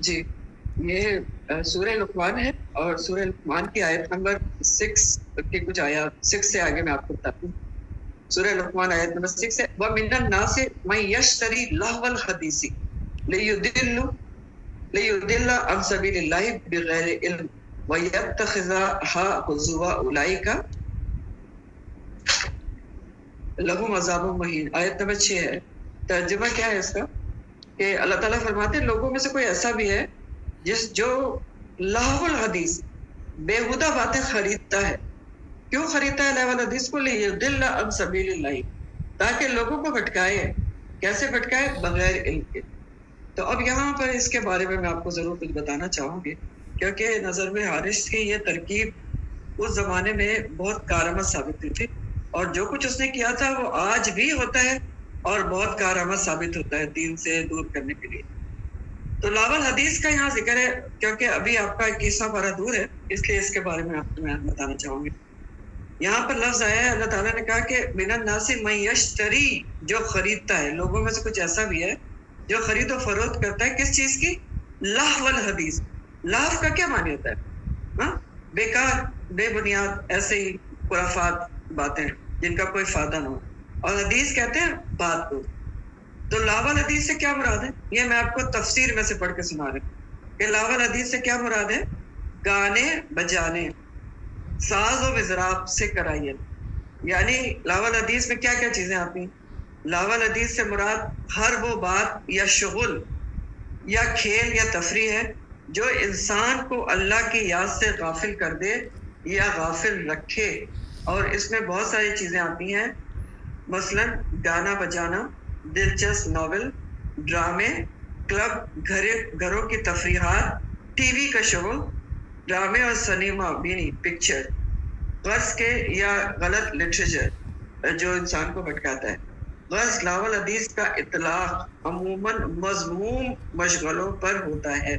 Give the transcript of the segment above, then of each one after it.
جی یہ سورہ لقمان ہے اور سورہ لقمان کی آیت نمبر 6 کی کچھ آیات 6 سے آگے میں آپ کو بتاتا ہوں. سورہ لقمان آیت نمبر 6 ہے وَمِنَ النَّاسِ مَن يَشْتَرِي لَهْوَ الْحَدِيثِ لِيُضِلَّ عَن سَبِيلِ اللَّهِ بِغَيْرِ عِلْمٍ وَيَتَّخِذَهَا هُزُوًا أُولَٰئِكَ لَهُمْ عَذَابٌ مُّهِينٌ. آیت نمبر 6 ہے. ترجمہ کیا ہے اس کا کہ اللہ تعالیٰ فرماتے ہیں لوگوں میں سے کوئی ایسا بھی ہے جو لہو الحدیث بےہودہ باتیں خریدتا ہے. کیوں خریدتا ہے لہو الحدیث کو؟ لیضل عن سبیل اللہ، تاکہ لوگوں کو بھٹکائے. کیسے بھٹکائے؟ بغیر علم کے. تو اب یہاں پر اس کے بارے میں آپ کو ضرور کچھ بتانا چاہوں گی، کیونکہ نظر میں حارث کی یہ ترکیب اس زمانے میں بہت کارآمد ثابت ہوئی تھی، اور جو کچھ اس نے کیا تھا وہ آج بھی ہوتا ہے اور بہت کارآمد ثابت ہوتا ہے دین سے دور کرنے کے لیے. تو لاول حدیث کا یہاں ذکر ہے کیونکہ ابھی آپ کا 21واں پارہ دور ہے، اس لیے اس کے بارے میں آپ کو میں بتانا چاہوں گی. یہاں پر لفظ آیا ہے، اللہ تعالیٰ نے کہا کہ من الناس من یشتری، جو خریدتا ہے. لوگوں میں سے کچھ ایسا بھی ہے جو خرید و فروخت کرتا ہے. کس چیز کی؟ لہو الحدیث. لہو کا کیا معنی ہوتا ہے؟ ہاں، بیکار، بے بنیاد، ایسے ہی خرافات باتیں جن کا کوئی فائدہ نہ ہو. اور حدیث کہتے ہیں بات کو. تو لاول حدیث سے کیا مراد ہے؟ یہ میں آپ کو تفسیر میں سے پڑھ کے سنا رہا ہوں کہ لاول حدیث سے کیا مراد ہے. گانے بجانے، ساز و وزراب سے کرائیے. یعنی لاول حدیث میں کیا کیا چیزیں آتی ہیں؟ لاول حدیث سے مراد ہر وہ بات یا شغل یا کھیل یا تفریح ہے جو انسان کو اللہ کی یاد سے غافل کر دے یا غافل رکھے. اور اس میں بہت ساری چیزیں آتی ہیں، مثلا گانا بجانا، دلچسپ ناول، ڈرامے، کلب، گھروں کی تفریحات، ٹی وی کا شو، ڈرامے اور سنیما بینی پکچر، غرض کے یا غلط لٹریچر جو انسان کو بھٹکاتا ہے. غرض لاول حدیث کا اطلاق عموماً مذموم مشغلوں پر ہوتا ہے.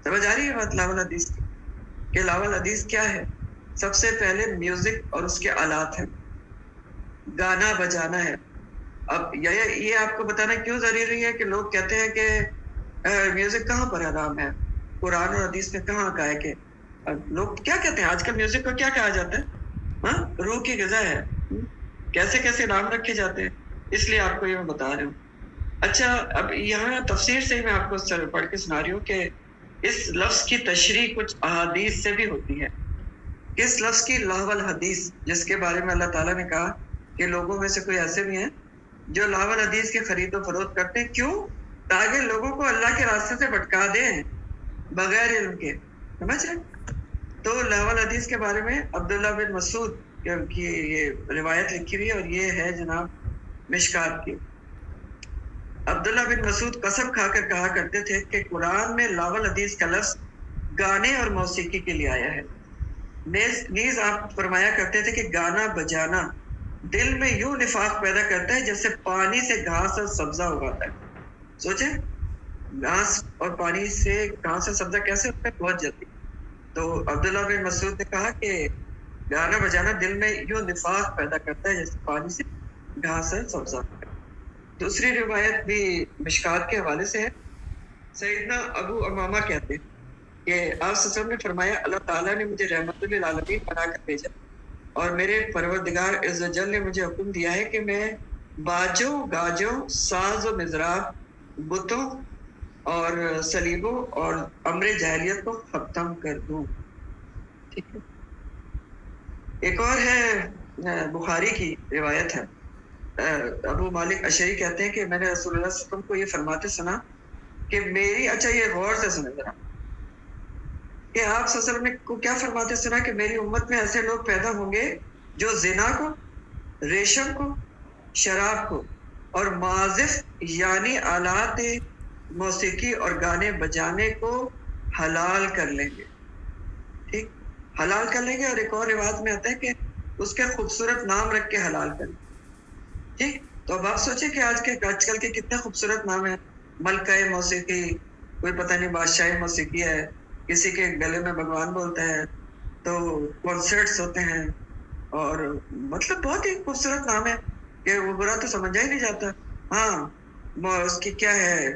سمجھ آ رہی ہے بات لاول حدیث کی کہ لاول حدیث کیا ہے؟ سب سے پہلے میوزک اور اس کے آلات ہیں، گانا بجانا ہے. اب یہ آپ کو بتانا کیوں ضروری ہے کہ لوگ کہتے ہیں کہ میوزک کہاں پر حرام ہے، قرآن اور حدیث میں کہاں کہا ہے کہ لوگ کیا کہتے ہیں آج کل میوزک کو کیا کہا جاتا ہے؟ ہاں، روح کی غذا ہے. کیسے کیسے نام رکھے جاتے ہیں، اس لیے آپ کو یہ میں بتا رہا ہوں. اچھا، اب یہاں تفسیر سے ہی میں آپ کو پڑھ کے سنا رہی ہوں کہ اس لفظ کی تشریح کچھ احادیث سے بھی ہوتی ہے. کس لفظ کی؟ لہو الحدیث، جس کے بارے میں اللہ تعالیٰ نے کہا کہ لوگوں میں سے کوئی ایسے بھی ہیں جو لاو الحدیث کی خرید و فروخت کرتے ہیں. کیوں؟ تاکہ لوگوں کو اللہ کے راستے سے بھٹکا دیں بغیر علم کے. سمجھ رہے؟ تو لاو الحدیث کے بارے میں عبداللہ بن مسعود کی یہ روایت لکھی ہوئی ہے، اور یہ ہے جناب مشکات کی. عبداللہ بن مسعود قسم کھا کر کہا کرتے تھے کہ قرآن میں لاو الحدیث کا لفظ گانے اور موسیقی کے لیے آیا ہے. نیز آپ فرمایا کرتے تھے کہ گانا بجانا دل میں یوں نفاق پیدا کرتا ہے جیسے پانی سے گھاس اور سبزہ اگاتا ہے. سوچیں، گھاس اور پانی سے گھاس اور سبزہ کیسے ہوتا ہے؟ بہت جلدی. تو عبداللہ بن مسعود نے کہا کہ گانا بجانا دل میں یوں نفاق پیدا کرتا ہے جیسے پانی سے گھاس اور سبزہ. دوسری روایت بھی مشکات کے حوالے سے ہے. سیدنا ابو امامہ کہتے ہیں کہ آپ صلی اللہ علیہ وسلم نے فرمایا اللہ تعالیٰ نے مجھے رحمت للعالمین بنا کر بھیجا، اور میرے پروردگار عز و جل نے مجھے حکم دیا ہے کہ میں باجوں، گاجوں، ساز و مزراب، بتوں اور صلیبوں اور امر جاہلیت کو ختم کر دوں. ٹھیک ہے. ایک اور ہے، بخاری کی روایت ہے. ابو مالک اشعری کہتے ہیں کہ میں نے رسول اللہ صلی اللہ علیہ وسلم کو یہ فرماتے سنا کہ میری، اچھا یہ غور سے سنے ذرا، کہ آپ صلی اللہ علیہ وسلم کو کیا فرماتے سنا کہ میری امت میں ایسے لوگ پیدا ہوں گے جو زنا کو، ریشم کو، شراب کو اور معازف یعنی آلات موسیقی اور گانے بجانے کو حلال کر لیں گے. ٹھیک، حلال کر لیں گے. اور ایک اور روایت میں آتا ہے کہ اس کے خوبصورت نام رکھ کے حلال کر لیں. ٹھیک. تو اب آپ سوچیں کہ آج کل کے کتنے خوبصورت نام ہیں. ملکہ موسیقی، کوئی پتہ نہیں بادشاہی موسیقی ہے، کسی کے گلے میں بھگوان بولتا ہے، تو کنسرٹس ہوتے ہیں، اور مطلب بہت ہی خوبصورت نام ہے کہ وہ برا تو سمجھا ہی نہیں جاتا. ہاں، اس کی کیا ہے،